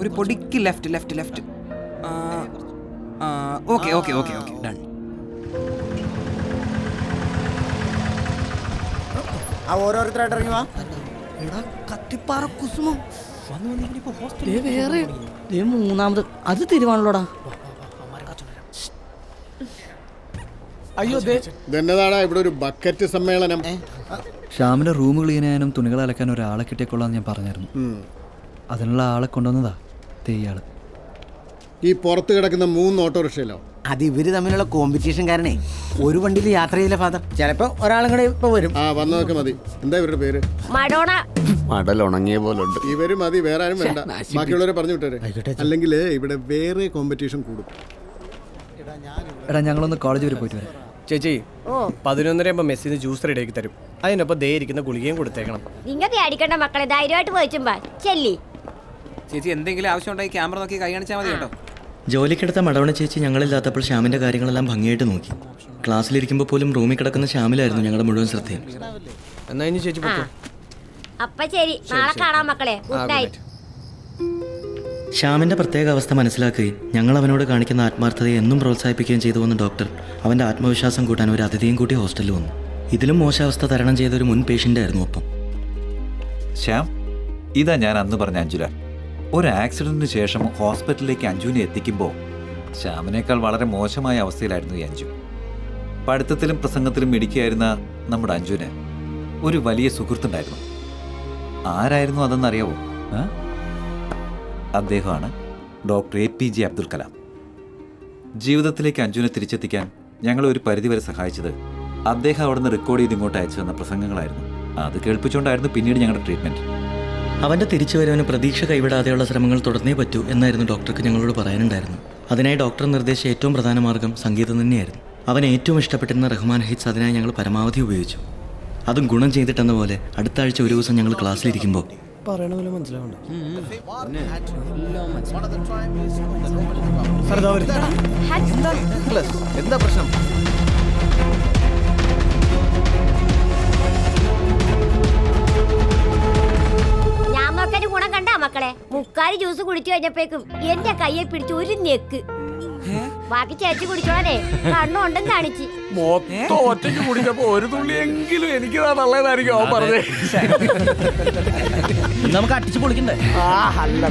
ഒരു പൊടിക്ക് left. Okay done. ഓരോരുത്തരായിട്ട് ഇറങ്ങി വാ. കത്തിപ്പാറ കുസുമം വേറെ മൂന്നാമത് അത് തിരുവാണല്ലോടാ. അയ്യോ ഇതെന്നതാടാ ഇവിടെ ഒരു ബക്കറ്റ് സമ്മേളനം. ശ്യാമിന്റെ റൂം ക്ലീൻ ചെയ്യാനും തുണികൾ അലക്കാനും ഒരാളെ കിട്ടിയേക്കൊള്ളാന്ന് ഞാൻ പറഞ്ഞായിരുന്നു. അതിനുള്ള ആളെ കൊണ്ടുവന്നതാ തെയ്യാള്. ഈ പുറത്ത് കിടക്കുന്ന 3 ഓട്ടോറിക്ഷയിലോ? അത് ഇവര് തമ്മിലുള്ള കോമ്പറ്റീഷൻ കാരണേ ഒരു വണ്ടിയിൽ യാത്ര ചെയ്യില്ല ഫാദർ. ചിലപ്പോ ഒരാളും കൂടെ ഇപ്പൊ വരും. വന്നതൊക്കെ മതി. എന്താ ഇവരുടെ പേര്? മടൽ ഉണങ്ങിയ പോലുണ്ട്. ഇവര് മതി, വേറെ ആരും വേണ്ട. ബാക്കിയുള്ളവരെ പറഞ്ഞു വിട്ടേരെ, അല്ലെങ്കിൽ ഇവിടെ വേറെ കോമ്പറ്റീഷൻ കൂടും. എടാ ഞങ്ങളൊന്ന് കോളേജ് വരെ പോയിട്ട് വരാം. ചേച്ചി 11:30 മെസ്സിന് ജ്യൂസ് റെഡിയാക്കി തരും. അതിനൊപ്പം ദേ ഇരിക്കുന്ന ഗുളികയും കൊടുത്തേക്കണം. ഇങ്ങനെ അടിക്കണ്ട മക്കളെ, ധൈര്യമായിട്ട് പോയിച്ചുമ്പാ ചെല്ലി. ചേച്ചി എന്തെങ്കിലും ആവശ്യം ഉണ്ടെങ്കിൽ ക്യാമറ നോക്കി കൈ കാണിച്ചാൽ മതി കേട്ടോ. ജോലിക്കെടുത്ത മടവണ ചേച്ചി ഞങ്ങളില്ലാത്തപ്പോൾ ശ്യാമിൻ്റെ കാര്യങ്ങളെല്ലാം ഭംഗിയായിട്ട് നോക്കി. ക്ലാസ്സിലിരിക്കുമ്പോൾ പോലും റൂമിൽ കിടക്കുന്ന ശ്യാമിലായിരുന്നു ഞങ്ങളുടെ മുഴുവൻ ശ്രദ്ധയും. എന്നാ ഇനി ചേച്ചി പോക്കോ. അപ്പൊ ശരി, നാളെ കാണാം മക്കളെ. Good night. ശ്യാമിൻ്റെ പ്രത്യേക അവസ്ഥ മനസ്സിലാക്കുകയും ഞങ്ങൾ അവനോട് കാണിക്കുന്ന ആത്മാർത്ഥതയെ എന്നും പ്രോത്സാഹിപ്പിക്കുകയും ചെയ്തു വന്ന ഡോക്ടർ അവൻ്റെ ആത്മവിശ്വാസം കൂട്ടാൻ ഒരു അതിഥിയും കൂട്ടി ഹോസ്റ്റലിൽ വന്നു. ഇതിലും മോശാവസ്ഥ തരണം ചെയ്ത ഒരു മുൻ പേഷ്യൻ്റ് ആയിരുന്നു ഒപ്പം. ശ്യാം, ഇതാ ഞാൻ അന്ന് പറഞ്ഞ അഞ്ജുല. ഒരു ആക്സിഡന്റിന് ശേഷം ഹോസ്പിറ്റലിലേക്ക് അഞ്ജുവിനെ എത്തിക്കുമ്പോൾ ശ്യാമിനേക്കാൾ വളരെ മോശമായ അവസ്ഥയിലായിരുന്നു ഈ അഞ്ജു. പഠിത്തത്തിലും പ്രസംഗത്തിലും മിടുക്കിയായിരുന്ന നമ്മുടെ അഞ്ജുവിന് ഒരു വലിയ സുഹൃത്തുണ്ടായിരുന്നു. ആരായിരുന്നു അതെന്നറിയാവോ? അദ്ദേഹമാണ് ഡോക്ടർ APJ അബ്ദുൽ കലാം. ജീവിതത്തിലേക്ക് അഞ്ജുവിനെ തിരിച്ചെത്തിക്കാൻ ഞങ്ങളെ ഒരു പരിധിവരെ സഹായിച്ചത് അദ്ദേഹം അവിടുന്ന് റെക്കോർഡ് ചെയ്ത് ഇങ്ങോട്ട് അയച്ചു തന്ന പ്രസംഗങ്ങളായിരുന്നു. അത് കേൾപ്പിച്ചുകൊണ്ടായിരുന്നു പിന്നീട് ഞങ്ങളുടെ ട്രീറ്റ്മെൻറ്റ്. അവൻ്റെ തിരിച്ചുവരവിന് പ്രതീക്ഷ കൈവിടാതെയുള്ള ശ്രമങ്ങൾ തുടർന്നേ പറ്റൂ എന്നായിരുന്നു ഡോക്ടർക്ക് ഞങ്ങളോട് പറയാനുണ്ടായിരുന്നു. അതിനായി ഡോക്ടർ നിർദ്ദേശിച്ച ഏറ്റവും പ്രധാന മാർഗ്ഗം സംഗീതം തന്നെയായിരുന്നു. അവൻ ഏറ്റവും ഇഷ്ടപ്പെട്ടിരുന്ന റഹ്മാൻ ഹിറ്റ്സ് അതിനായി ഞങ്ങൾ പരമാവധി ഉപയോഗിച്ചു. അതും ഗുണം ചെയ്തിട്ടെന്ന പോലെ അടുത്ത ആഴ്ച ഒരു ദിവസം ഞങ്ങൾ ക്ലാസ്സിലിരിക്കുമ്പോൾ പറയണ പോലെ മനസ്സിലാവണ്ട. എന്താ പ്രശ്നം? ഞാൻ നോക്കാൻ ഗുണം കണ്ടാ മക്കളെ? മുക്കാല് ജ്യൂസ് കുടിച്ചു കഴിഞ്ഞപ്പോഴേക്കും എന്റെ കയ്യെ പിടിച്ച് ഒരു നെക്ക്. ബാക്കി ചേച്ചി കുടിച്ചോളേ, കണ്ണുണ്ടും കാണിച്ച്. മൊത്തം ഒറ്റയ്ക്ക് കുടിച്ചപ്പോ ഒരു തുള്ളി എങ്കിലും എനിക്ക് നല്ലതായിരിക്കും അവൻ പറഞ്ഞേ. നമുക്ക് അടിച്ചു പൊളിക്കണ്ടേ? അല്ല.